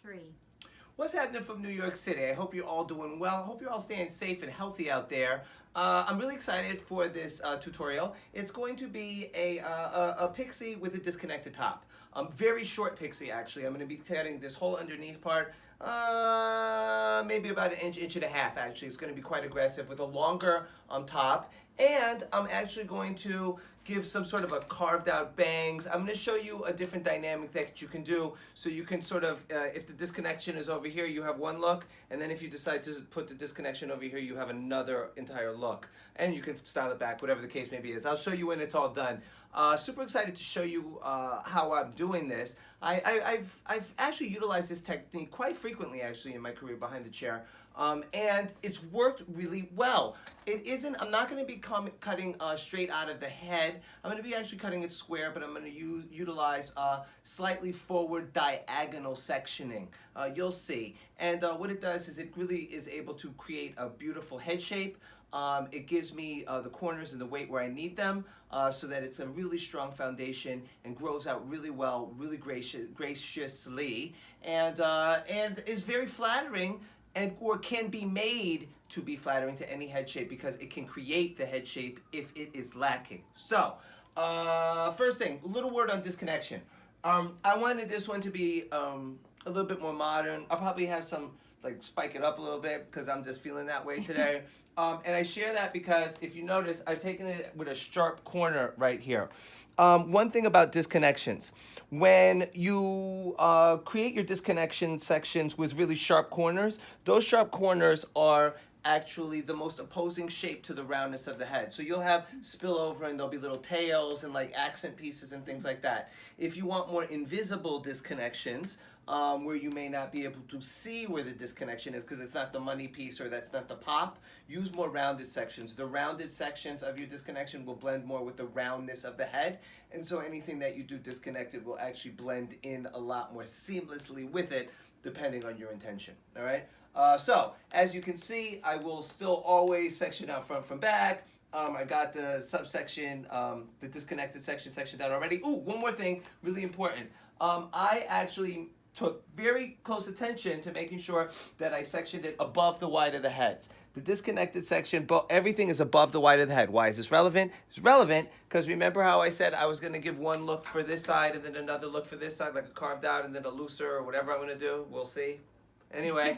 3. What's happening from New York City? I hope you're all doing well. I hope you're all staying safe and healthy out there. I'm really excited for this tutorial. It's going to be a Pixie with a disconnected top. Very short Pixie, actually. I'm going to be cutting this whole underneath part, maybe about an inch, inch and a half, actually. It's going to be quite aggressive with a longer top. And I'm actually going to give some sort of a carved out bangs. I'm going to show you a different dynamic that you can do, so you can sort of, if the disconnection is over here, you have one look, and then if you decide to put the disconnection over here, you have another entire look. And you can style it back, whatever the case may be. I'll show you when it's all done. Super excited to show you how I'm doing this. I've actually utilized this technique quite frequently, actually, in my career behind the chair. And it's worked really well. I'm not going to be cutting straight out of the head. I'm going to be actually cutting it square, but I'm going to utilize slightly forward diagonal sectioning. You'll see. And what it does is it really is able to create a beautiful head shape. It gives me the corners and the weight where I need them, so that it's a really strong foundation and grows out really well, really graciously, and is very flattering, or can be made to be flattering to any head shape, because it can create the head shape if it is lacking. So, first thing, a little word on disconnection. I wanted this one to be a little bit more modern. I'll probably have some, spike it up a little bit, because I'm just feeling that way today. And I share that because, if you notice, I've taken it with a sharp corner right here. One thing about disconnections, when you create your disconnection sections with really sharp corners, those sharp corners are actually the most opposing shape to the roundness of the head. So you'll have spillover, and there'll be little tails and accent pieces and things like that. If you want more invisible disconnections, where you may not be able to see where the disconnection is because it's not the money piece or that's not the pop, use more rounded sections. The rounded sections of your disconnection will blend more with the roundness of the head, and so anything that you do disconnected will actually blend in a lot more seamlessly with it, depending on your intention. All right? So, as you can see, I will still always section out front from back. I got the subsection, the disconnected section down already. Ooh, one more thing, really important. I actually took very close attention to making sure that I sectioned it above the wide of the heads. The disconnected section, everything is above the wide of the head. Why is this relevant? It's relevant because remember how I said I was going to give one look for this side and then another look for this side, like a carved out and then a looser or whatever I'm going to do. We'll see. Anyway,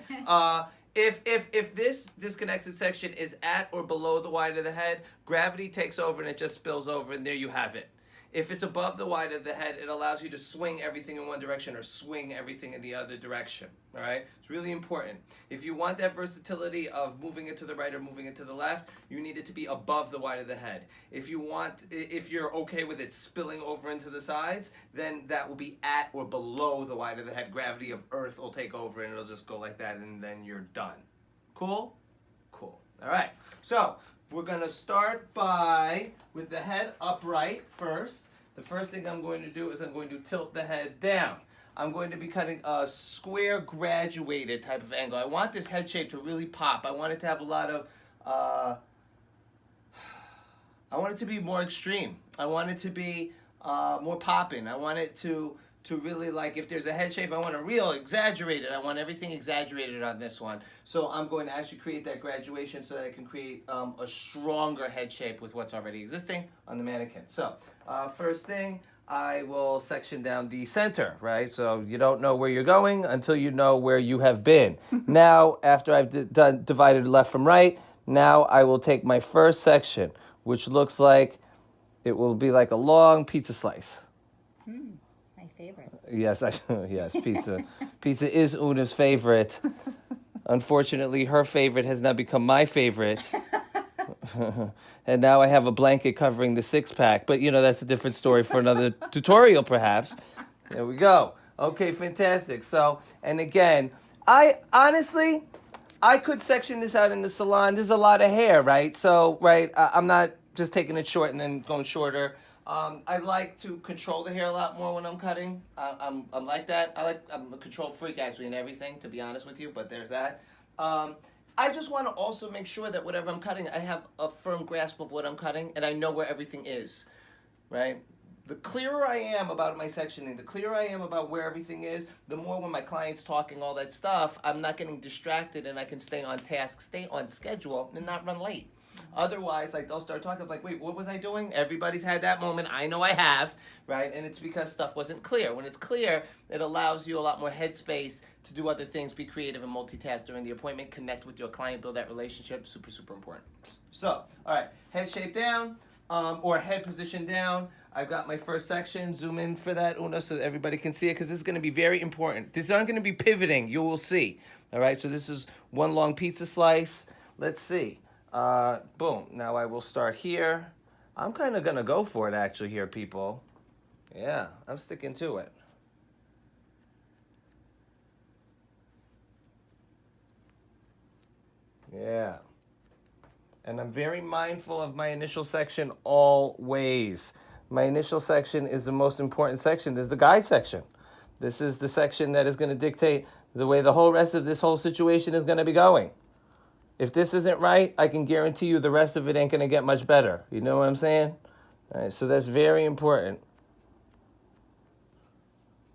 if this disconnected section is at or below the wide of the head, gravity takes over and it just spills over, and there you have it. If it's above the wide of the head, it allows you to swing everything in one direction or swing everything in the other direction. All right? It's really important. If you want that versatility of moving it to the right or moving it to the left, you need it to be above the wide of the head. If you're okay with it spilling over into the sides, then that will be at or below the wide of the head. Gravity of Earth will take over and it'll just go like that, and then you're done. Cool? Cool. All right. So, we're going to start with the head upright first. The first thing I'm going to do is I'm going to tilt the head down. I'm going to be cutting a square graduated type of angle. I want this head shape to really pop. I want it to have a lot of, I want it to be more extreme. I want it to be more popping. I want it to really, if there's a head shape, I want a real exaggerated. I want everything exaggerated on this one. So I'm going to actually create that graduation so that I can create a stronger head shape with what's already existing on the mannequin. So first thing, I will section down the center, right? So you don't know where you're going until you know where you have been. Now, after I've divided left from right, now I will take my first section, which looks like it will be like a long pizza slice. My favorite. Yes, yes, pizza. Pizza is Una's favorite. Unfortunately, her favorite has now become my favorite. And now I have a blanket covering the six-pack. But, that's a different story for another tutorial, perhaps. There we go. Okay, fantastic. So, and again, I could section this out in the salon. There's a lot of hair, right? So, right, I'm not just taking it short and then going shorter. I like to control the hair a lot more when I'm cutting. I'm like that. I'm a control freak, actually, in everything, to be honest with you, but there's that. I just want to also make sure that whatever I'm cutting, I have a firm grasp of what I'm cutting, and I know where everything is, right? the clearer I am about my sectioning, the clearer I am about where everything is, the more when my client's talking all that stuff, I'm not getting distracted and I can stay on task, stay on schedule, and not run late. Otherwise, like, they'll start talking like, wait, what was I doing? Everybody's had that moment. I know I have, right? And it's because stuff wasn't clear. When it's clear, it allows you a lot more headspace to do other things, be creative and multitask during the appointment, connect with your client, build that relationship. Super, super important. So, all right, head shape down, or head position down. I've got my first section. Zoom in for that, Una, so everybody can see it, because this is going to be very important. These aren't going to be pivoting. You will see. All right, so this is one long pizza slice. Let's see. Boom. Now I will start here. I'm kind of going to go for it, actually, here, people. Yeah, I'm sticking to it. Yeah. And I'm very mindful of my initial section always. My initial section is the most important section. This is the guide section. This is the section that is going to dictate the way the whole rest of this whole situation is going to be going. If this isn't right, I can guarantee you the rest of it ain't going to get much better. You know what I'm saying? All right, so that's very important.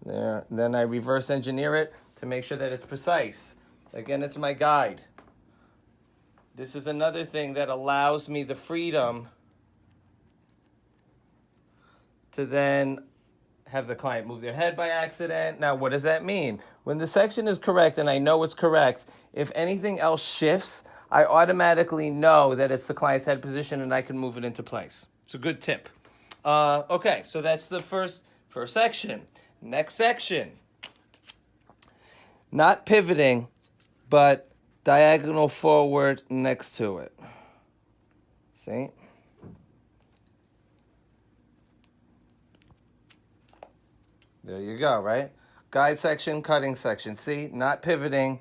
There. Then I reverse engineer it to make sure that it's precise. Again, it's my guide. This is another thing that allows me the freedom to then have the client move their head by accident. Now, what does that mean? When the section is correct and I know it's correct, if anything else shifts, I automatically know that it's the client's head position and I can move it into place. It's a good tip. Okay, so that's the first section. Next section. Not pivoting, but diagonal forward next to it. See? There you go, right? Guide section, cutting section. See? Not pivoting,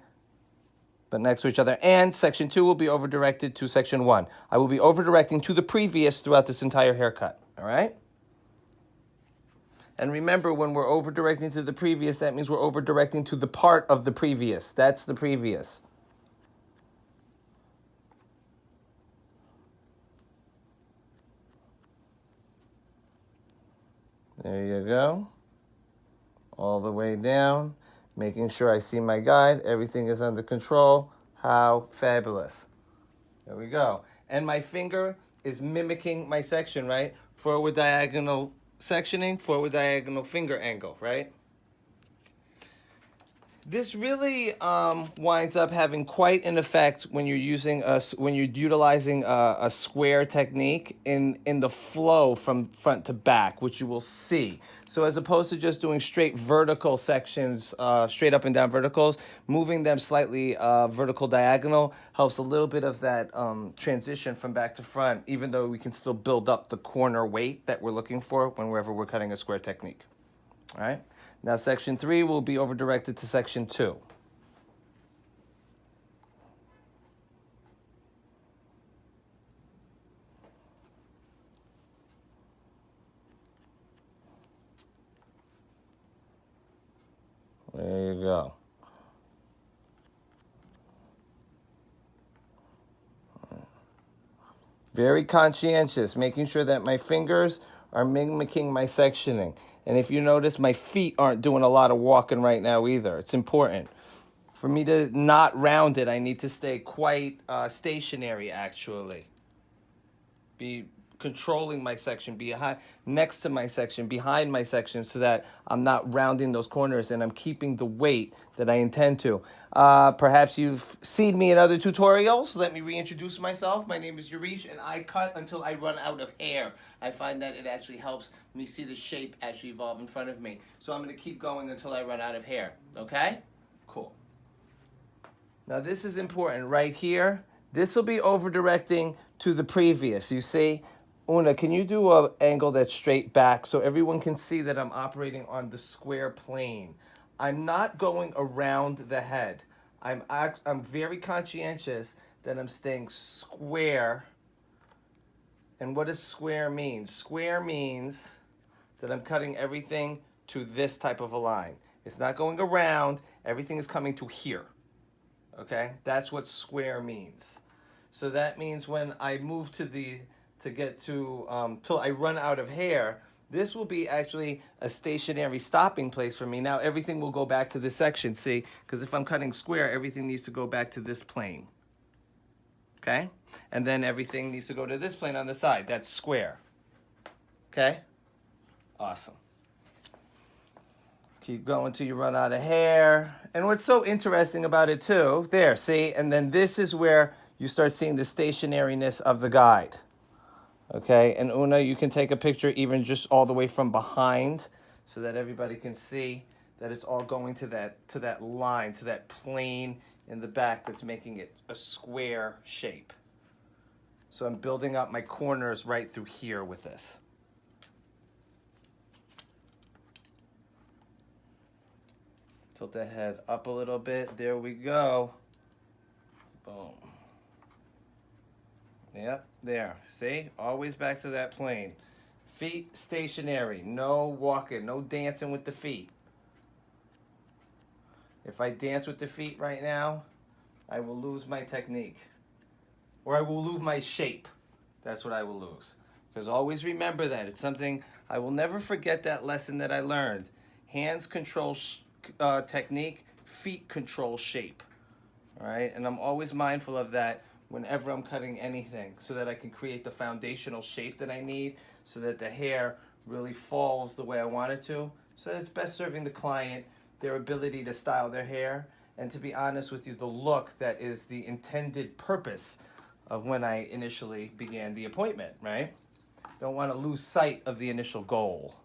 but next to each other. And section 2 will be over-directed to section 1. I will be over-directing to the previous throughout this entire haircut, all right? And remember, when we're over-directing to the previous, that means we're over-directing to the part of the previous. That's the previous. There you go. All the way down, making sure I see my guide. Everything is under control. How fabulous. There we go. And my finger is mimicking my section, right? Forward diagonal sectioning, forward diagonal finger angle, right? This really winds up having quite an effect when you're utilizing a square technique in the flow from front to back, which you will see. So as opposed to just doing straight vertical sections, straight up and down verticals, moving them slightly vertical diagonal helps a little bit of that transition from back to front, even though we can still build up the corner weight that we're looking for whenever we're cutting a square technique. All right? Now, section 3 will be over-directed to section 2. There you go. Very conscientious, making sure that my fingers are mimicking my sectioning. And if you notice, my feet aren't doing a lot of walking right now either. It's important. For me to not round it, I need to stay quite stationary, actually. Be controlling my section, next to my section, behind my section, so that I'm not rounding those corners and I'm keeping the weight that I intend to. Perhaps you've seen me in other tutorials. Let me reintroduce myself. My name is Yureesh, and I cut until I run out of hair. I find that it actually helps me see the shape actually evolve in front of me. So I'm going to keep going until I run out of hair. Okay? Cool. Now this is important right here. This will be over-directing to the previous. You see? Una, can you do an angle that's straight back so everyone can see that I'm operating on the square plane? I'm not going around the head. I'm very conscientious that I'm staying square. And what does square mean? Square means that I'm cutting everything to this type of a line. It's not going around. Everything is coming to here. Okay? That's what square means. So that means when I move till I run out of hair, This will be actually a stationary stopping place for me. Now everything will go back to this section, see? Because if I'm cutting square, everything needs to go back to this plane. Okay? And then everything needs to go to this plane on the side. That's square. Okay? Awesome. Keep going till you run out of hair. And what's so interesting about it too, there, see? And then this is where you start seeing the stationariness of the guide. Okay, and Una, you can take a picture even just all the way from behind so that everybody can see that it's all going to that line, to that plane in the back that's making it a square shape. So I'm building up my corners right through here with this. Tilt the head up a little bit. There we go. Boom. Yep, there. See? Always back to that plane. Feet stationary. No walking. No dancing with the feet. If I dance with the feet right now, I will lose my technique. Or I will lose my shape. That's what I will lose. Because always remember that. It's something, I will never forget that lesson that I learned. Hands control technique, feet control shape. All right? And I'm always mindful of that whenever I'm cutting anything, so that I can create the foundational shape that I need, so that the hair really falls the way I want it to, so that it's best serving the client, their ability to style their hair, and to be honest with you, the look that is the intended purpose of when I initially began the appointment, right? Don't want to lose sight of the initial goal.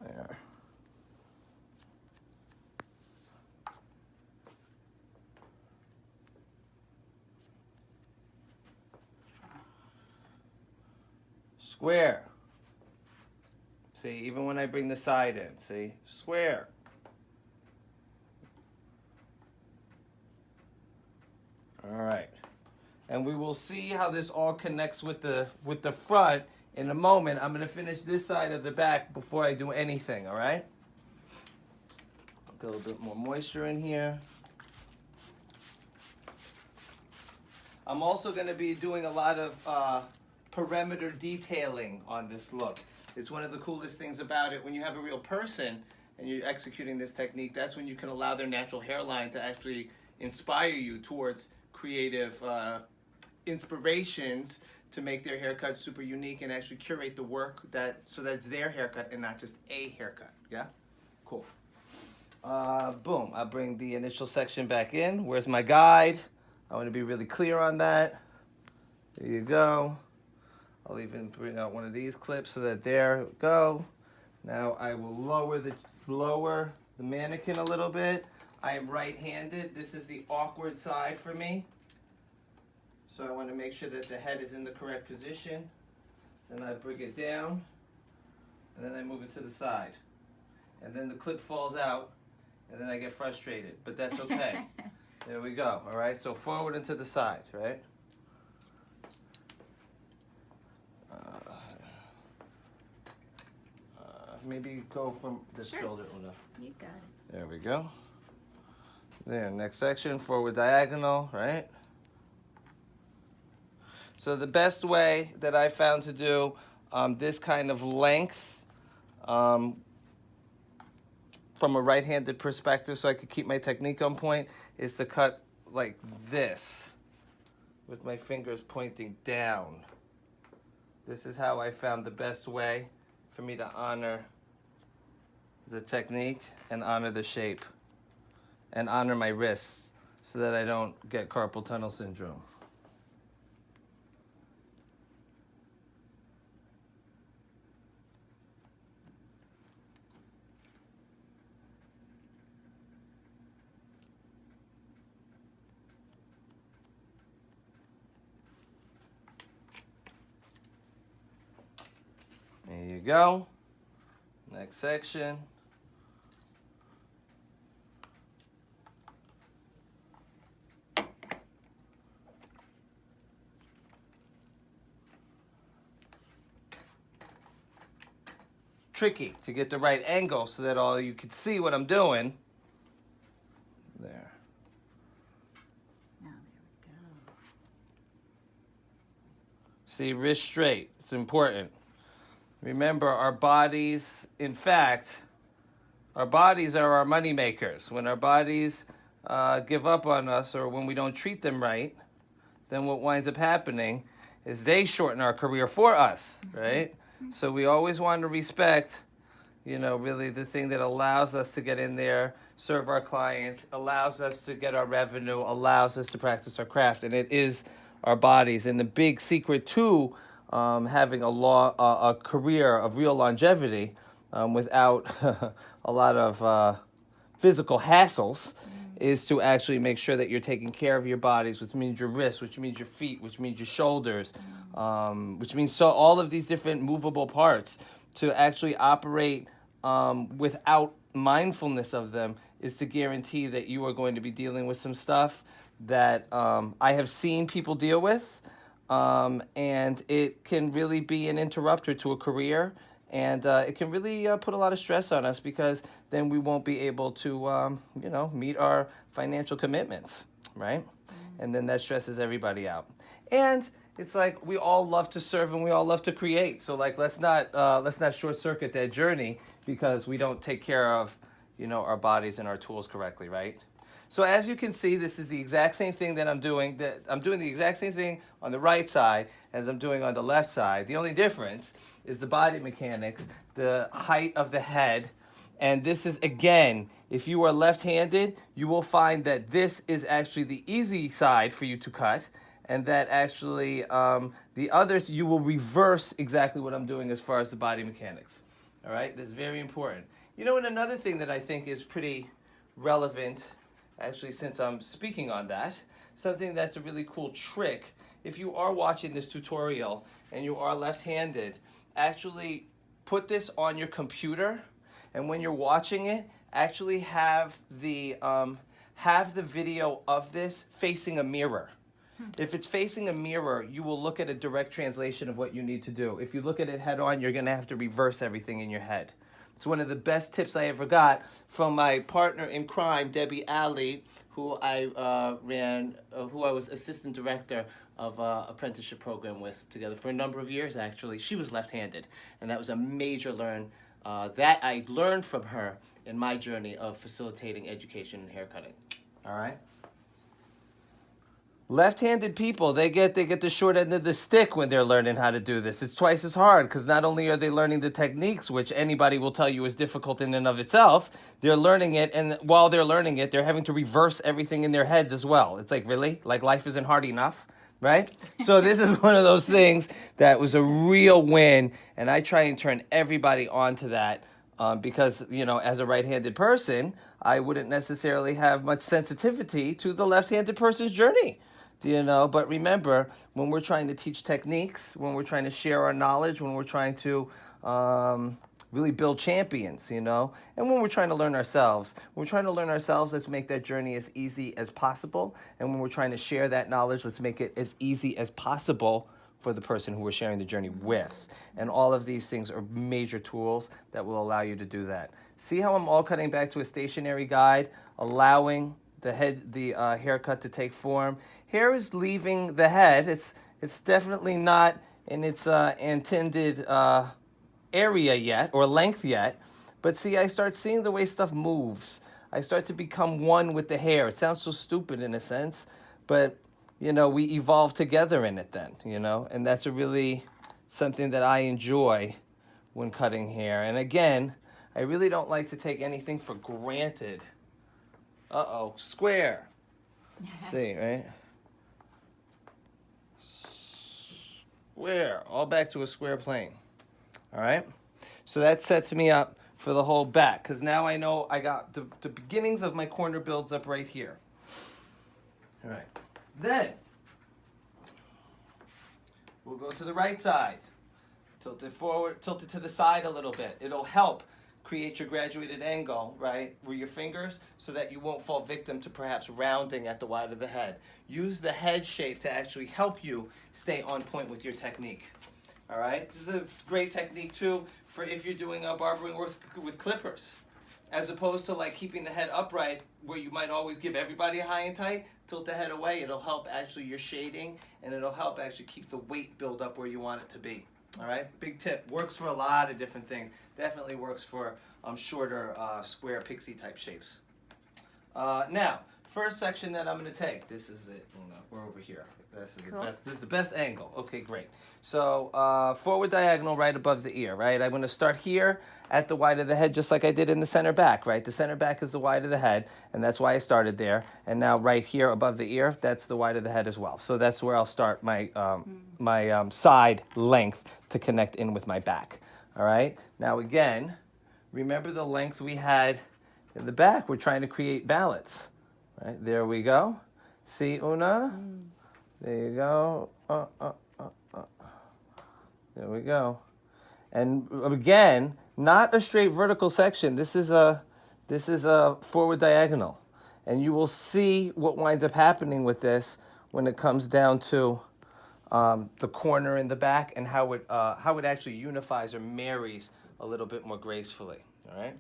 There. Square. See, even when I bring the side in, see, square. All right. And we will see how this all connects with the front in a moment. I'm going to finish this side of the back before I do anything, all right? Get a little bit more moisture in here. I'm also going to be doing a lot of perimeter detailing on this look. It's one of the coolest things about it. When you have a real person and you're executing this technique, that's when you can allow their natural hairline to actually inspire you towards creative inspirations to make their haircut super unique and actually curate the work so that it's their haircut and not just a haircut. Yeah? Cool. Boom. I'll bring the initial section back in. Where's my guide? I want to be really clear on that. There you go. I'll even bring out one of these clips so that there we go. Now I will lower the mannequin a little bit. I am right-handed. This is the awkward side for me. So I want to make sure that the head is in the correct position. Then I bring it down, and then I move it to the side. And then the clip falls out, and then I get frustrated, but that's okay. There we go, all right? So forward and to the side, right? Maybe go from this shoulder, Una. You got it. There we go. There, next section, forward diagonal, right? So the best way that I found to do this kind of length from a right-handed perspective so I could keep my technique on point is to cut like this with my fingers pointing down. This is how I found the best way for me to honor the technique and honor the shape and honor my wrists so that I don't get carpal tunnel syndrome. There you go. Next section. Tricky to get the right angle so that all you can see what I'm doing. There. Now there we go. See, wrist straight. It's important. Remember, our bodies, in fact, our bodies are our money makers. When our bodies give up on us or when we don't treat them right, then what winds up happening is they shorten our career for us, right? So we always want to respect, really the thing that allows us to get in there, serve our clients, allows us to get our revenue, allows us to practice our craft, and it is our bodies. And the big secret to having a career of real longevity without a lot of physical hassles is to actually make sure that you're taking care of your bodies, which means your wrists, which means your feet, which means your shoulders, which means all of these different movable parts. To actually operate without mindfulness of them is to guarantee that you are going to be dealing with some stuff that I have seen people deal with, and it can really be an interrupter to a career. And it can really put a lot of stress on us because then we won't be able to, meet our financial commitments, right? And then that stresses everybody out. And it's like we all love to serve and we all love to create. So let's not short circuit that journey because we don't take care of, our bodies and our tools correctly, right? So as you can see, this is the exact same thing that I'm doing. I'm doing the exact same thing on the right side as I'm doing on the left side. The only difference is the body mechanics, the height of the head. And this is, again, if you are left-handed, you will find that this is actually the easy side for you to cut. And that actually, the others, you will reverse exactly what I'm doing as far as the body mechanics. All right? That's very important. And another thing that I think is pretty relevant, actually, since I'm speaking on that, something that's a really cool trick, if you are watching this tutorial and you are left-handed, actually put this on your computer, and when you're watching it, actually have the video of this facing a mirror. If it's facing a mirror, you will look at a direct translation of what you need to do. If you look at it head on, you're going to have to reverse everything in your head. It's one of the best tips I ever got from my partner in crime, Debbie Alley, who I was assistant director of an apprenticeship program with together for a number of years, actually. She was left-handed, and that was a major learn that I learned from her in my journey of facilitating education and haircutting. All right? Left-handed people, they get the short end of the stick when they're learning how to do this. It's twice as hard because not only are they learning the techniques, which anybody will tell you is difficult in and of itself, they're learning it, and while they're learning it, they're having to reverse everything in their heads as well. It's like, really? Like life isn't hard enough, right? So this is one of those things that was a real win, and I try and turn everybody onto that because, as a right-handed person, I wouldn't necessarily have much sensitivity to the left-handed person's journey. But remember, when we're trying to teach techniques, when we're trying to share our knowledge, when we're trying to really build champions, and when we're trying to learn ourselves, let's make that journey as easy as possible. And when we're trying to share that knowledge, let's make it as easy as possible for the person who we're sharing the journey with. And all of these things are major tools that will allow you to do that. See how I'm all cutting back to a stationary guide, allowing the haircut to take form. Hair is leaving the head. It's definitely not in its intended area yet or length yet. But see, I start seeing the way stuff moves. I start to become one with the hair. It sounds so stupid in a sense, but we evolve together in it then, and that's a really something that I enjoy when cutting hair. And again, I really don't like to take anything for granted. Square. See, right? Square. All back to a square plane. All right? So that sets me up for the whole back, because now I know I got the beginnings of my corner builds up right here. All right. Then, we'll go to the right side. Tilt it forward, tilt it to the side a little bit. It'll help create your graduated angle, right, with your fingers so that you won't fall victim to perhaps rounding at the wide of the head. Use the head shape to actually help you stay on point with your technique. All right? This is a great technique, too, for if you're doing barbering work with clippers. as opposed to like keeping the head upright where you might always give everybody a high and tight. Tilt the head away. It'll help actually your shading, and it'll help actually keep the weight build up where you want it to be. All right, big tip. Works for a lot of different things. Definitely works for shorter square pixie type shapes. Now, first section that I'm going to take. This is it. We're over here. This is Cool. the best. This is the best angle. Okay, great. So forward diagonal right above the ear, right? I'm going to start here at the wide of the head, just like I did in the center back, right? The center back is the wide of the head, and that's why I started there. And now right here above the ear, that's the wide of the head as well. So that's where I'll start my side length to connect in with my back. All right. Now again, remember the length we had in the back. We're trying to create balance. Right, there we go. See, Una? There you go. There we go. And again, not a straight vertical section. This is a forward diagonal. And you will see what winds up happening with this when it comes down to the corner in the back and how it actually unifies or marries a little bit more gracefully. All right.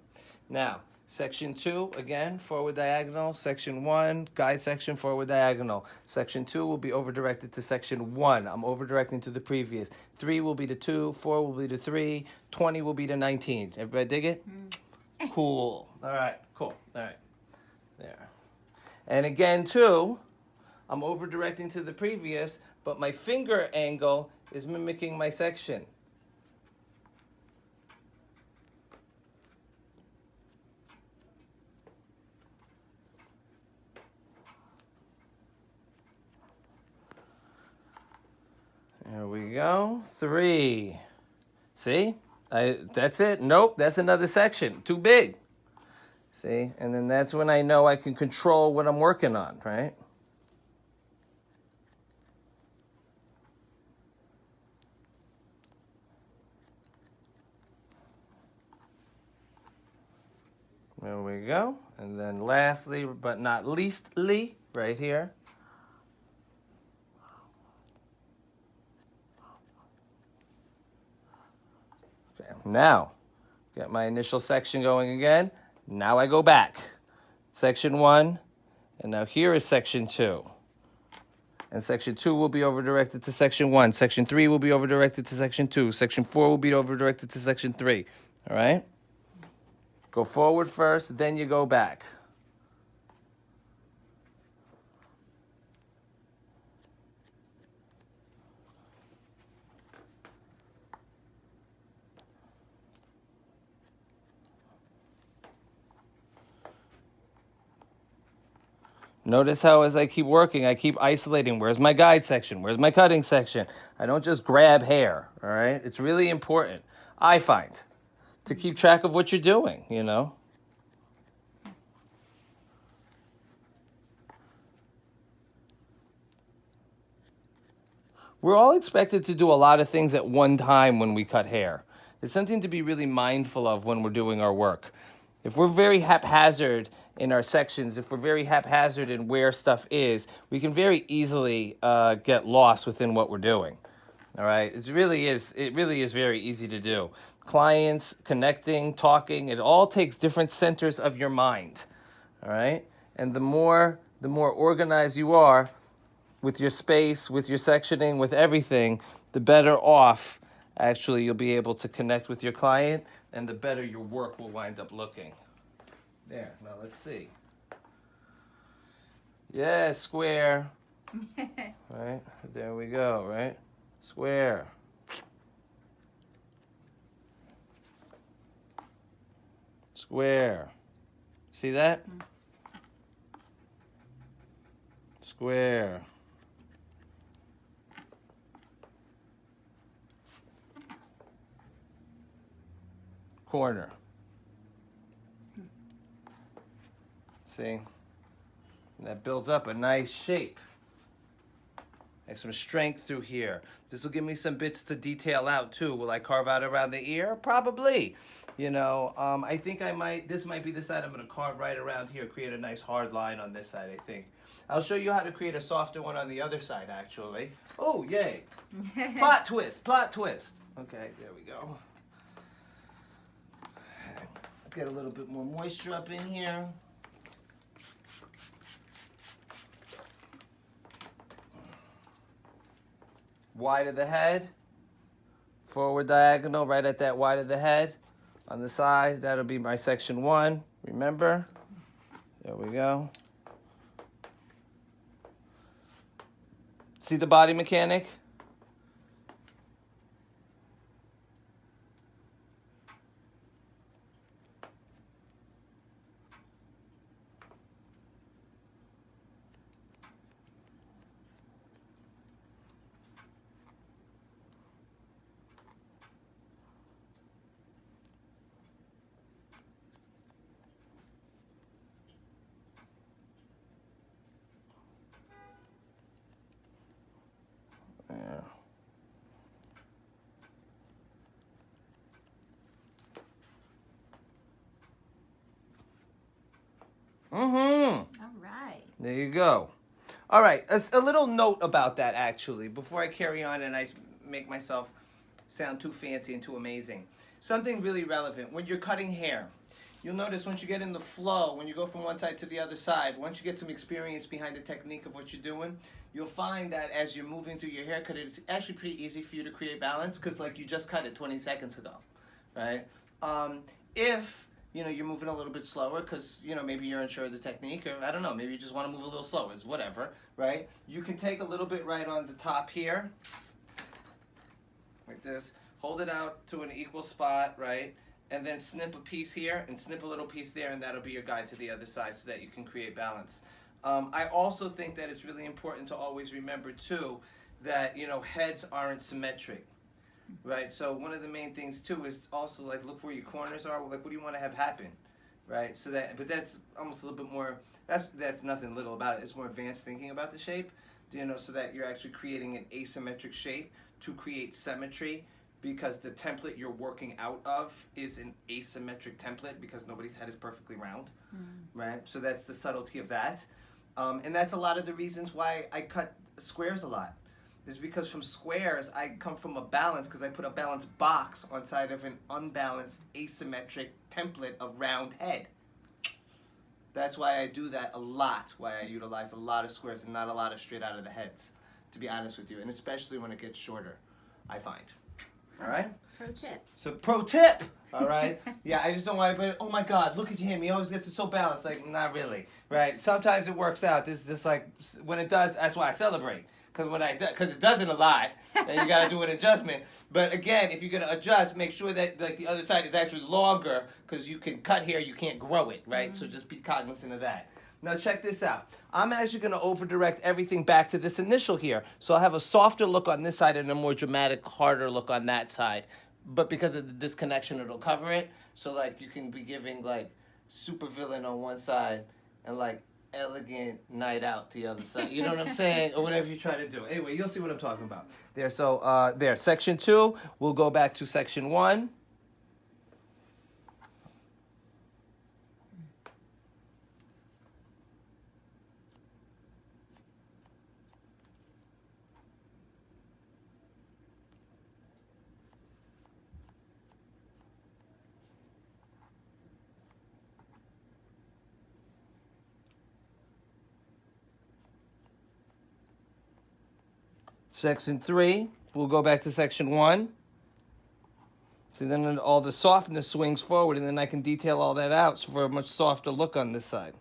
Now, section 2, again, forward diagonal. Section 1, guide section, forward diagonal. Section 2 will be over-directed to section 1. I'm over-directing to the previous. 3 will be to 2, 4 will be to 3, 20 will be to 19. Everybody dig it? Cool. All right, cool. All right. There. And again, too, I'm over-directing to the previous, but my finger angle is mimicking my section. There we go. 3. See? That's it. Nope, that's another section. Too big. See? And then that's when I know I can control what I'm working on, right? There we go. And then lastly, but not leastly, right here. Okay, now, get my initial section going again. Now I go back. Section 1, and now here is section 2. And section 2 will be over-directed to section 1. Section 3 will be over-directed to section 2. Section 4 will be over-directed to section 3. All right? Go forward first, then you go back. Notice how as I keep working, I keep isolating. Where's my guide section? Where's my cutting section? I don't just grab hair, all right? It's really important, I find, to keep track of what you're doing, you know? We're all expected to do a lot of things at one time when we cut hair. It's something to be really mindful of when we're doing our work. If we're very haphazard in our sections, if we're very haphazard in where stuff is, we can very easily get lost within what we're doing. All right, it really is very easy to do. Clients, connecting, talking, it all takes different centers of your mind. All right, and the more organized you are with your space, with your sectioning, with everything, the better off actually you'll be able to connect with your client, and the better your work will wind up looking. There, now let's see. Yeah, square. Right, there we go, right? Square. Square. See that? Square. Corner. See? And that builds up a nice shape. There's some strength through here. This will give me some bits to detail out too. Will I carve out around the ear? Probably. You know, I think this might be the side I'm going to carve right around here, create a nice hard line on this side, I think. I'll show you how to create a softer one on the other side, actually. Oh, yay. Plot twist, plot twist. Okay, there we go. get a little bit more moisture up in here. Wide of the head. Forward diagonal, right at that wide of the head. On the side, that'll be my section 1. Remember? There we go. See the body mechanic? Yeah. All right. There you go. All right, a little note about that actually, before I carry on and I make myself sound too fancy and too amazing. Something really relevant. When you're cutting hair, you'll notice once you get in the flow, when you go from one side to the other side, once you get some experience behind the technique of what you're doing, you'll find that as you're moving through your haircut, it's actually pretty easy for you to create balance because like you just cut it 20 seconds ago, right? If you're moving a little bit slower because, maybe you're unsure of the technique or I don't know, maybe you just want to move a little slower. It's whatever, right? You can take a little bit right on the top here, like this. Hold it out to an equal spot, right? And then snip a piece here and snip a little piece there, and that'll be your guide to the other side so that you can create balance. I also think that it's really important to always remember, too, that, heads aren't symmetric. Right, so one of the main things too is also like look where your corners are. Like, what do you want to have happen, right? So that, but that's almost a little bit more. That's nothing little about it. It's more advanced thinking about the shape, so that you're actually creating an asymmetric shape to create symmetry, because the template you're working out of is an asymmetric template because nobody's head is perfectly round, right? So that's the subtlety of that, and that's a lot of the reasons why I cut squares a lot. Is because from squares, I come from a balance because I put a balanced box on side of an unbalanced, asymmetric template of round head. That's why I do that a lot, why I utilize a lot of squares and not a lot of straight out of the heads, to be honest with you, and especially when it gets shorter, I find. All right? Pro tip. So pro tip, all right? Yeah, I just don't want to, oh my God, look at him. He always gets it so balanced. Like, not really, right? Sometimes it works out. This is just like, when it does, that's why I celebrate. Because it doesn't a lot, and you got to do an adjustment. But again, if you're going to adjust, make sure that like the other side is actually longer, because you can cut hair, you can't grow it, right? So just be cognizant of that. Now check this out. I'm actually going to over-direct everything back to this initial here. So I'll have a softer look on this side and a more dramatic, harder look on that side. But because of the disconnection, it'll cover it. So like you can be giving like super villain on one side and like elegant night out the other side. You know what I'm saying? Or whatever you try to do. Anyway, you'll see what I'm talking about. There, so there, section 2. We'll go back to section 1. Section 3, we'll go back to section 1. So then all the softness swings forward, and then I can detail all that out for a much softer look on this side.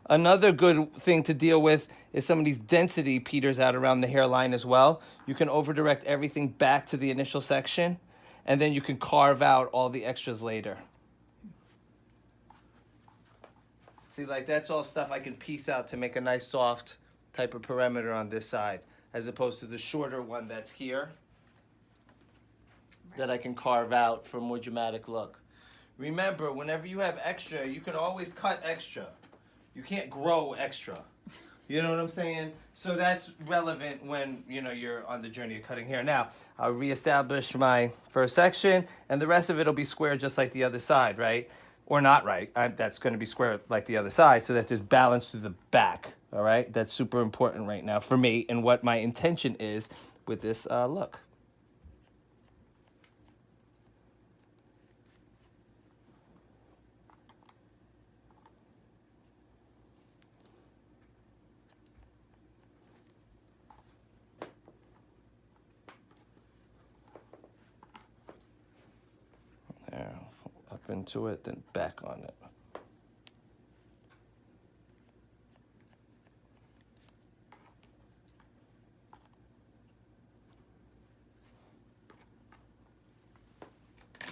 Another good thing to deal with is some of these density peters out around the hairline as well. You can over-direct everything back to the initial section, and then you can carve out all the extras later. See, like that's all stuff I can piece out to make a nice soft type of perimeter on this side, as opposed to the shorter one that's here that I can carve out for a more dramatic look. Remember, whenever you have extra, you can always cut extra. You can't grow extra. You know what I'm saying? So that's relevant when, you're on the journey of cutting hair. Now, I'll reestablish my first section, and the rest of it will be square just like the other side, right? Or not right. That's going to be square like the other side so that there's balance to the back, all right? That's super important right now for me and what my intention is with this look. up into it, then back on it.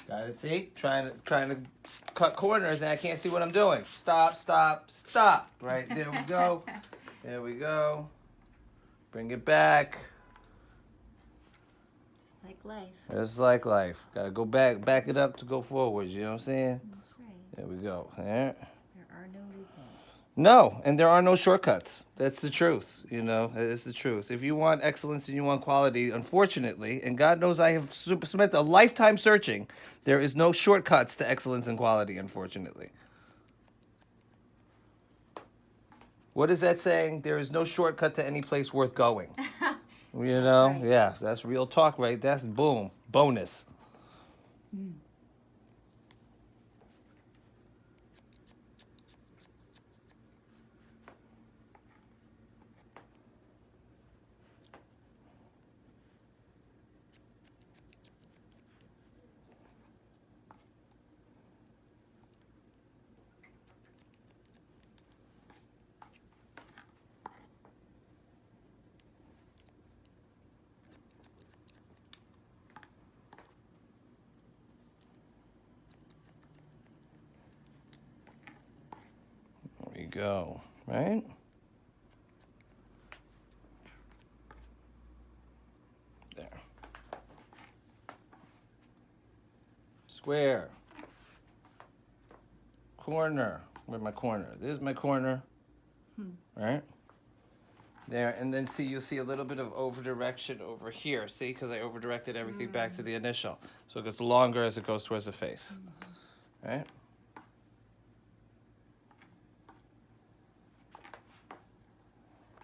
Got it, see? Trying to cut corners and I can't see what I'm doing. Stop, stop, stop. Right, there we go. There we go. Bring it back. Just like life. It's like life. Gotta go back it up to go forwards, you know what I'm saying? That's right. There we go. There. There are no loopholes. No, and there are no shortcuts. That's the truth, you know. That is the truth. If you want excellence and you want quality, unfortunately, and God knows I have spent a lifetime searching, there is no shortcuts to excellence and quality, unfortunately. What is that saying? There is no shortcut to any place worth going. You know? Right. Yeah, that's real talk, right? That's boom. Bonus. Mm. There we go, right? There. Square. Corner. Where's my corner? There's my corner. Right? There, and then see, you'll see a little bit of over direction over here. See, because I over directed everything back to the initial. So it gets longer as it goes towards the face. Right?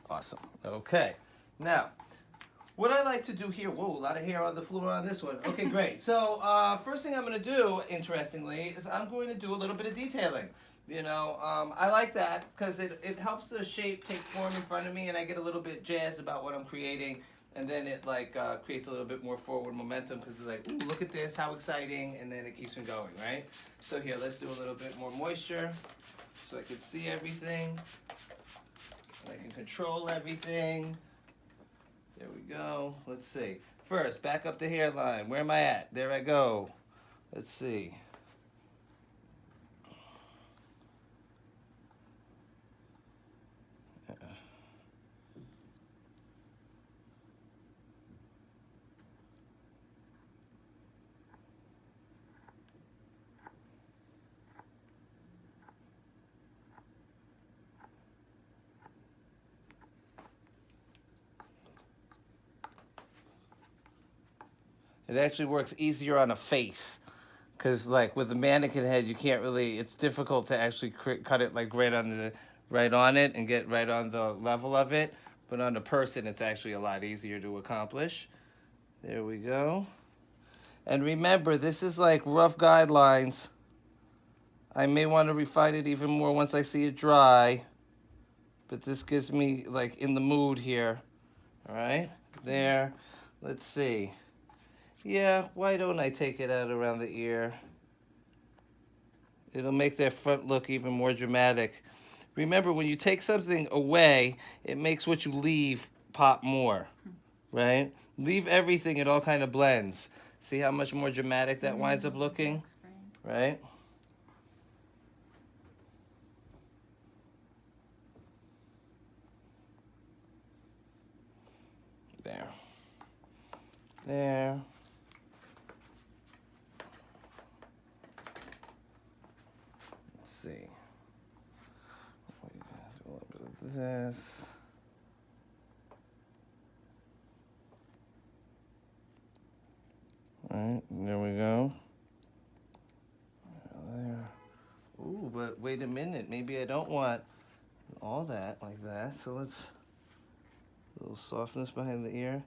Awesome. Okay. Now, what I like to do here, whoa, a lot of hair on the floor on this one. Okay, great. So first thing I'm going to do, interestingly, is I'm going to do a little bit of detailing. You know, I like that because it helps the shape take form in front of me and I get a little bit jazzed about what I'm creating. And then it like creates a little bit more forward momentum because it's like, ooh, look at this, how exciting. And then it keeps me going, right? So here, let's do a little bit more moisture so I can see everything. I can control everything. There we go. Let's see. First, back up the hairline. Where am I at? There I go. Let's see. It actually works easier on a face. Because like with the mannequin head, you can't really, it's difficult to actually cut it like right on it and get right on the level of it. But on a person, it's actually a lot easier to accomplish. There we go. And remember, this is like rough guidelines. I may want to refine it even more once I see it dry. But this gets me like in the mood here. All right, there. Let's see. Yeah, why don't I take it out around the ear? It'll make that front look even more dramatic. Remember, when you take something away, it makes what you leave pop more, right? Leave everything, it all kind of blends. See how much more dramatic that winds up looking, right? There. There. Let's see. We do a little bit of this. All right, there we go. There. Ooh, but wait a minute. Maybe I don't want all that like that. So let's, a little softness behind the ear.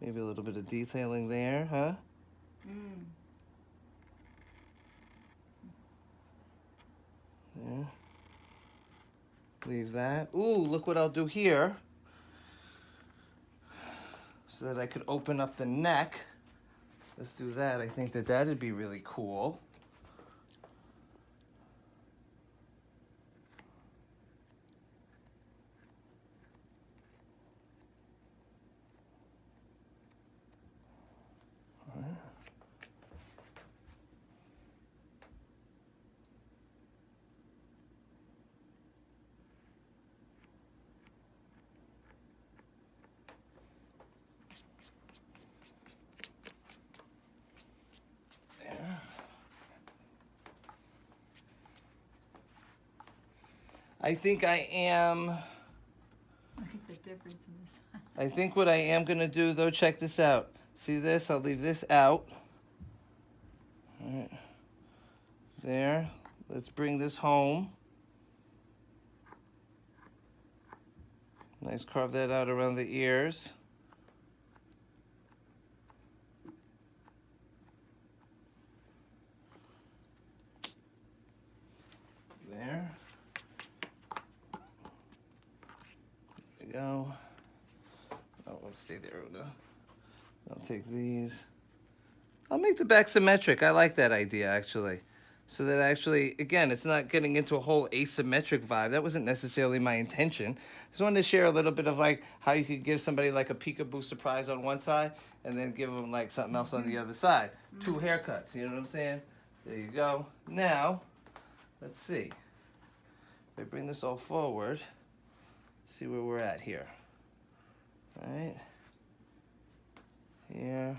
Maybe a little bit of detailing there, huh? Mm. Yeah. Leave that. Ooh, look what I'll do here. So that I could open up the neck. Let's do that. I think that that'd be really cool. I think I am, Look at the difference in this. I think what I am going to do, though, check this out. See this? I'll leave this out. All right. There. Let's bring this home. Nice, carve that out around the ears. There. There we go. Oh, I'll stay there. I'll take these. I'll make the back symmetric. I like that idea, actually. So that actually, again, it's not getting into a whole asymmetric vibe. That wasn't necessarily my intention. Just wanted to share a little bit of like how you could give somebody like a peekaboo surprise on one side and then give them like something else on the other side. 2 haircuts, you know what I'm saying? There you go. Now, let's see. If I bring this all forward, see where we're at here. Right? Here.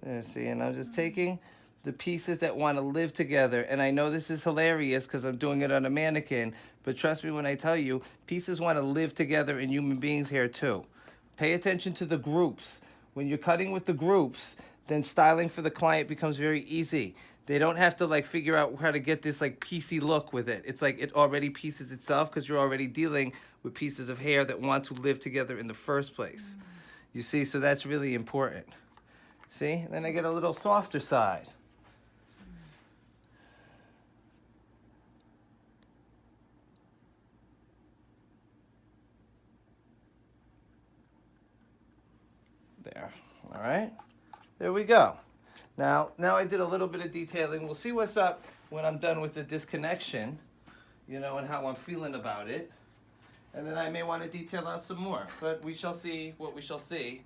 There, see, and I'm just taking the pieces that want to live together. And I know this is hilarious because I'm doing it on a mannequin, but trust me when I tell you, pieces want to live together in human beings' hair too. Pay attention to the groups. When you're cutting with the groups, then styling for the client becomes very easy. They don't have to like figure out how to get this like piecey look with it. It's like it already pieces itself because you're already dealing with pieces of hair that want to live together in the first place. You see, so that's really important. See, and then I get a little softer side. There, all right, there we go. Now I did a little bit of detailing. We'll see what's up when I'm done with the disconnection, you know, and how I'm feeling about it. And then I may want to detail out some more, but we shall see what we shall see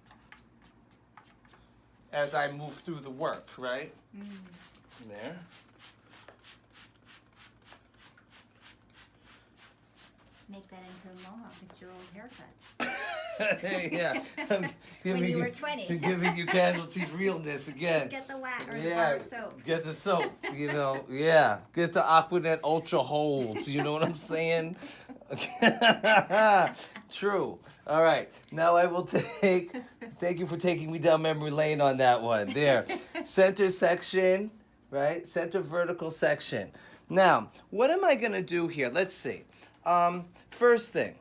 as I move through the work, right? There. Make that into a mohawk. It's your old haircut. Yeah. When you were 20. Giving you casualties realness again. Get the wax or the Yeah, bar soap. get the soap, you know, yeah. Get the Aquanet Ultra Holds, you know what I'm saying? True. All right, now I will thank you for taking me down memory lane on that one. There, center section, right? Center vertical section. Now, what am I gonna do here? Let's see. First thing,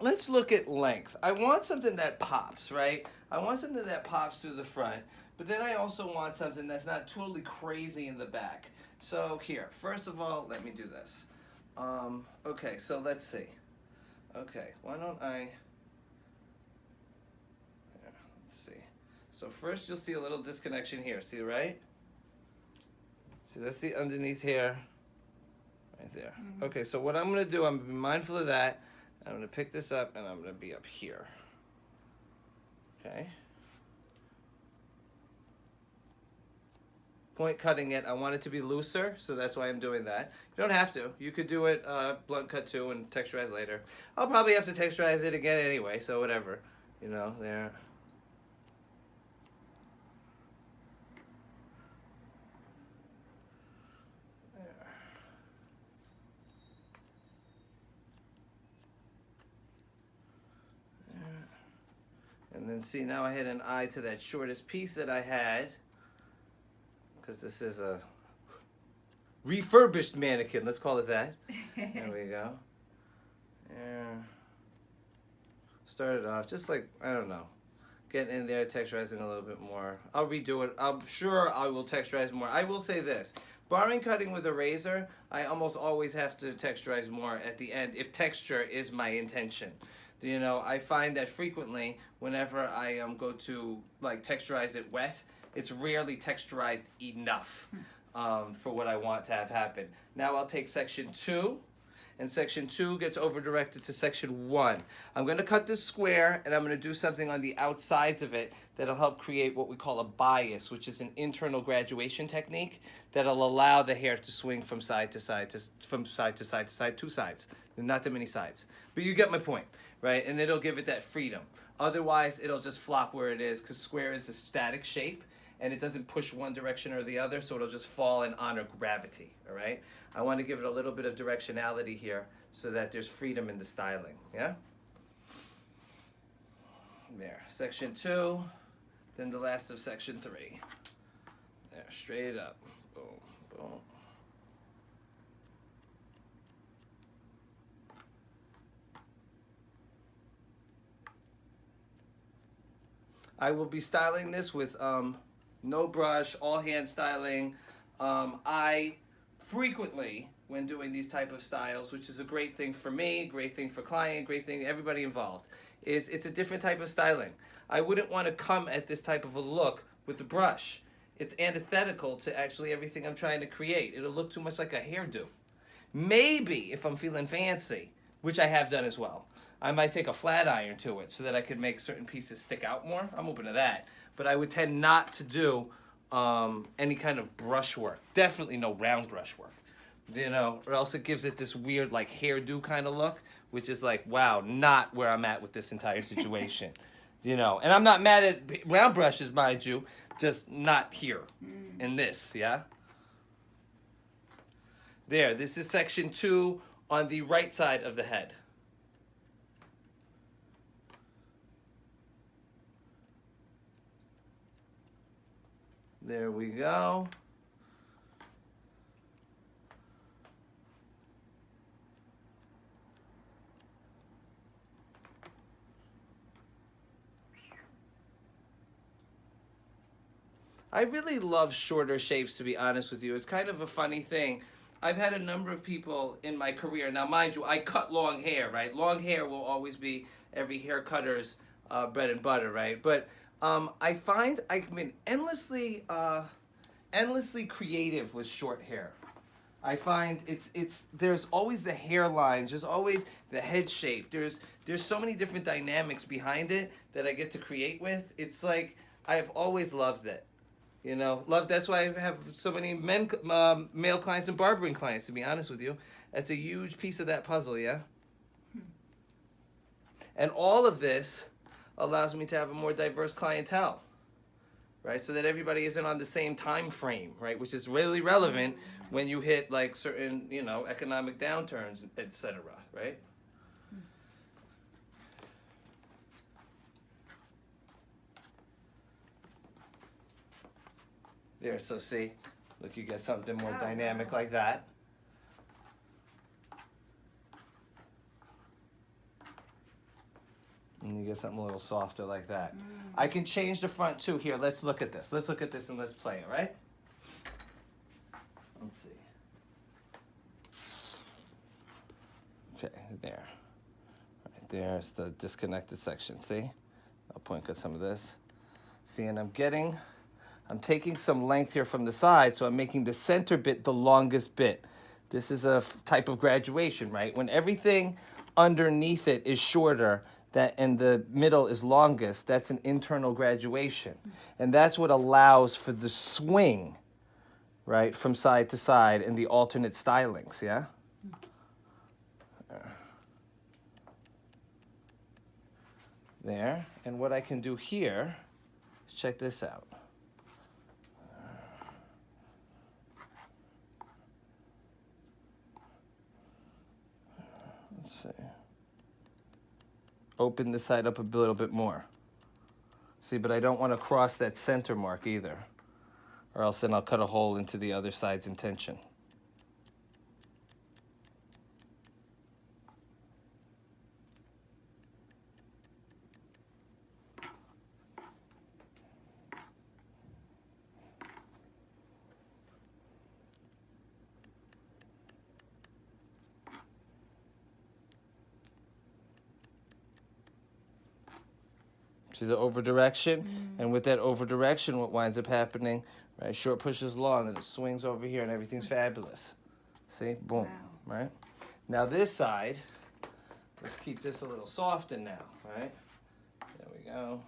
let's look at length. I want something that pops, right? I want something that pops through the front, but then I also want something that's not totally crazy in the back. So here, first of all, let me do this. Okay, so let's see. Okay, why don't I, here, let's see. So first you'll see a little disconnection here, see, right? See, that's the underneath here, right there. Okay, so what I'm gonna do, I'm gonna be mindful of that. I'm gonna pick this up and I'm gonna be up here. Okay. Point cutting it, I want it to be looser, so that's why I'm doing that. You don't have to. You could do it blunt cut too and texturize later. I'll probably have to texturize it again anyway, so whatever. You know, there. And then see, now I had an eye to that shortest piece that I had, because this is a refurbished mannequin, let's call it that. There we go. Yeah. Started off just like, I don't know, getting in there, texturizing a little bit more. I'll redo it. I'm sure I will texturize more. I will say this, barring cutting with a razor, I almost always have to texturize more at the end if texture is my intention. You know, I find that frequently whenever I go to like texturize it wet, it's rarely texturized enough for what I want to have happen. Now I'll take section 2, and section 2 gets over directed to section 1. I'm going to cut this square, and I'm going to do something on the outsides of it that'll help create what we call a bias, which is an internal graduation technique that'll allow the hair to swing from side to side, from side to side to side, 2 sides. not that many sides. But you get my point, right? And it'll give it that freedom. Otherwise, it'll just flop where it is, because square is a static shape, and it doesn't push one direction or the other, so it'll just fall and honor gravity, all right? I want to give it a little bit of directionality here so that there's freedom in the styling, yeah? There, section 2, then the last of section 3. There, straight up, boom, boom. I will be styling this with no brush, all hand styling. I frequently, when doing these type of styles, which is a great thing for me, great thing for client, great thing everybody involved, is it's a different type of styling. I wouldn't want to come at this type of a look with the brush. It's antithetical to actually everything I'm trying to create. It'll look too much like a hairdo. Maybe if I'm feeling fancy, which I have done as well, I might take a flat iron to it so that I could make certain pieces stick out more. I'm open to that. But I would tend not to do any kind of brush work. Definitely no round brush work. You know, or else it gives it this weird like hairdo kind of look, which is like, wow, not where I'm at with this entire situation. You know, and I'm not mad at round brushes, mind you, just not here in this, yeah? There, this is section 2 on the right side of the head. There we go. I really love shorter shapes, to be honest with you. It's kind of a funny thing. I've had a number of people in my career. Now, mind you, I cut long hair, right? Long hair will always be every hair cutter's bread and butter, right? But I find I've been endlessly creative with short hair. I find there's always the hairlines, there's always the head shape. There's so many different dynamics behind it that I get to create with. It's like I've always loved it. You know, that's why I have so many male clients and barbering clients, to be honest with you. That's a huge piece of that puzzle, yeah? And all of this allows me to have a more diverse clientele, right? So that everybody isn't on the same time frame, right? Which is really relevant when you hit like certain, you know, economic downturns, etc., right? There, so see, look, you get something more dynamic like that. And you get something a little softer like that. I can change the front too. Here, let's look at this. Let's look at this and let's play it, right? Let's see. Okay, there. Right there's the disconnected section. See? I'll point at some of this. See, and I'm taking some length here from the side, so I'm making the center bit the longest bit. This is a type of graduation, right? When everything underneath it is shorter, and the middle is longest, that's an internal graduation. And that's what allows for the swing, right, from side to side and the alternate stylings, yeah? There. And what I can do here is check this out. Let's see. Open this side up a little bit more. See, but I don't want to cross that center mark either, or else then I'll cut a hole into the other side's intention. See the over direction? And with that over direction, what winds up happening, right? Short pushes long, and it swings over here, and everything's fabulous. See? Boom. Wow. Right? Now this side, let's keep this a little softer now, right? There we go.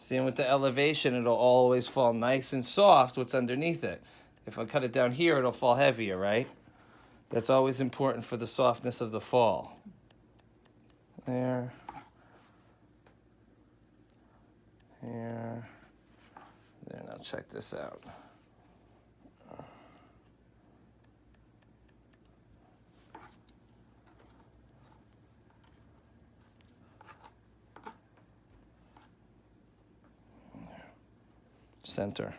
See, and with the elevation, it'll always fall nice and soft what's underneath it. If I cut it down here, it'll fall heavier, right? That's always important for the softness of the fall. There. Here. There, now check this out. Center.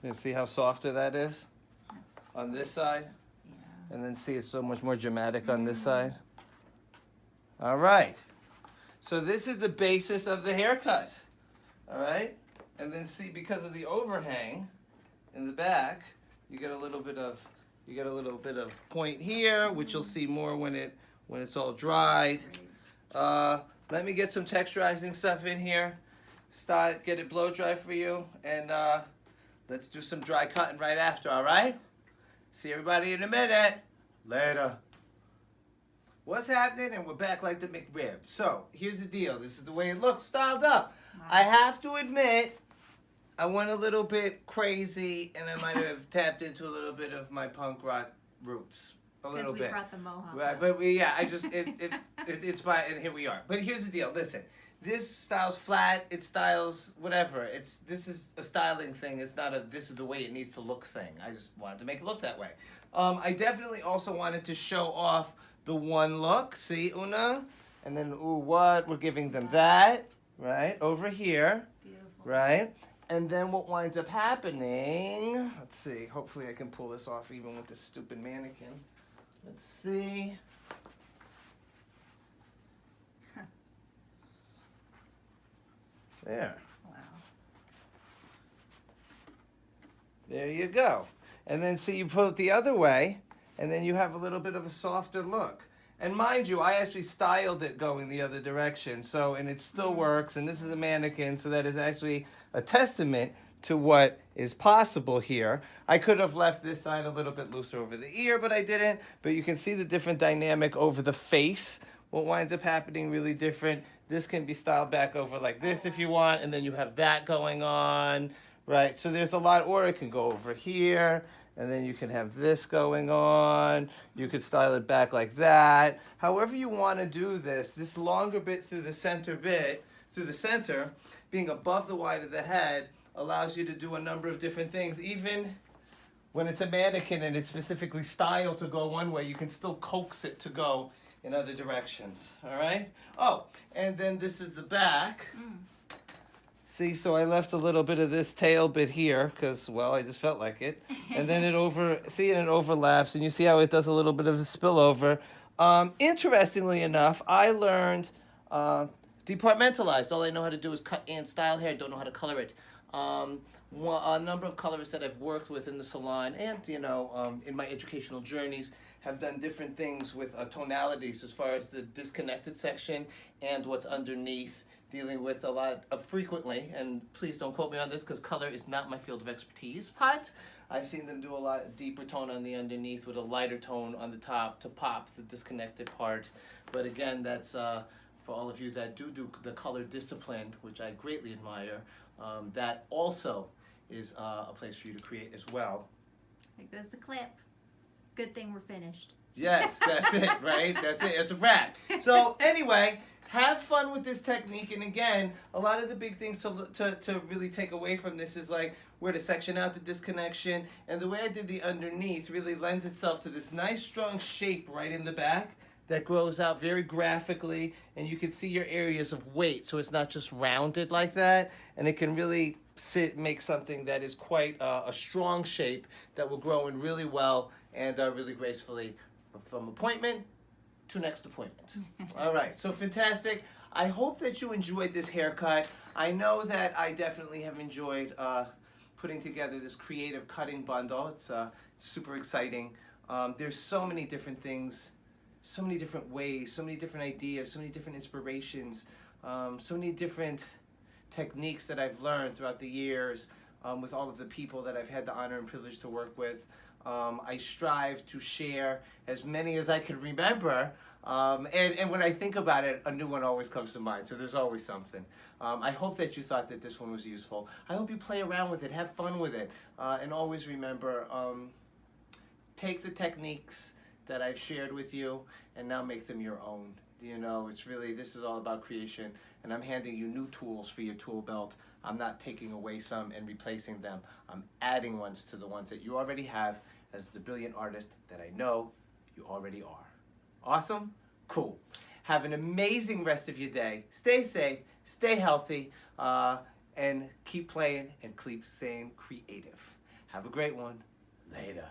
You see how softer that is That's, on this side? yeah. And then see it's so much more dramatic on this side. All right. So this is the basis of the haircut. All right? And then see, because of the overhang in the back, you get a little bit of point here, which you'll see more when it's all dried. Let me get some texturizing stuff in here. Get it blow dry for you, and let's do some dry cutting right after, all right? See everybody in a minute. Later. What's happening? And we're back like the McRib. So, here's the deal. This is the way it looks styled up. Wow. I have to admit, I went a little bit crazy, and I might have tapped into a little bit of my punk rock roots. A little Because bit. we brought the mohawk. Right, up. but it's fine, and here we are. But here's the deal. Listen, this styles flat. It styles whatever. This is a styling thing. It's not a this is the way it needs to look thing. I just wanted to make it look that way. I definitely also wanted to show off the one look. See, Una, and then what? We're giving them that right over here, Beautiful. right? And then what winds up happening? Let's see. Hopefully, I can pull this off even with this stupid mannequin. Let's see. There. Wow. There you go. And then see, you pull it the other way, and then you have a little bit of a softer look. And mind you, I actually styled it going the other direction, so, and it still works, and this is a mannequin, so that is actually a testament to what is possible here. I could have left this side a little bit looser over the ear, but I didn't. But you can see the different dynamic over the face. What winds up happening really different. This can be styled back over like this if you want, and then you have that going on, right? So there's a lot, or it can go over here, and then you can have this going on. You could style it back like that. However you want to do this longer bit through the center, being above the wide of the head, allows you to do a number of different things. Even when it's a mannequin and it's specifically styled to go one way, you can still coax it to go in other directions, all right? Oh, and then this is the back. See, so I left a little bit of this tail bit here because, well, I just felt like it. And then it overlaps, and you see how it does a little bit of a spillover. Interestingly enough, I learned departmentalized. All I know how to do is cut and style hair. Don't know how to color it. A number of colorists that I've worked with in the salon and, in my educational journeys have done different things with tonalities as far as the disconnected section and what's underneath, dealing with a lot of frequently, and please don't quote me on this because color is not my field of expertise, but I've seen them do a lot deeper tone on the underneath with a lighter tone on the top to pop the disconnected part. But again, that's for all of you that do the color discipline, which I greatly admire. That also is a place for you to create as well. There goes the clip. Good thing we're finished. Yes, that's it, right? That's it. It's a wrap. So anyway, have fun with this technique. And again, a lot of the big things to really take away from this is like where to section out the disconnection. And the way I did the underneath really lends itself to this nice strong shape right in the back that grows out very graphically, and you can see your areas of weight, so it's not just rounded like that, and it can really make something that is quite a strong shape that will grow in really well and really gracefully from appointment to next appointment. All right, so fantastic. I hope that you enjoyed this haircut. I know that I definitely have enjoyed putting together this creative cutting bundle. It's super exciting. There's so many different things, so many different ways, so many different ideas, so many different inspirations, so many different techniques that I've learned throughout the years with all of the people that I've had the honor and privilege to work with. I strive to share as many as I can remember. And when I think about it, a new one always comes to mind. So there's always something. I hope that you thought that this one was useful. I hope you play around with it, have fun with it, and always remember, take the techniques that I've shared with you and now make them your own. You know, it's really, this is all about creation, and I'm handing you new tools for your tool belt. I'm not taking away some and replacing them. I'm adding ones to the ones that you already have as the brilliant artist that I know you already are. Awesome? Cool. Have an amazing rest of your day. Stay safe, stay healthy, and keep playing and keep staying creative. Have a great one. Later.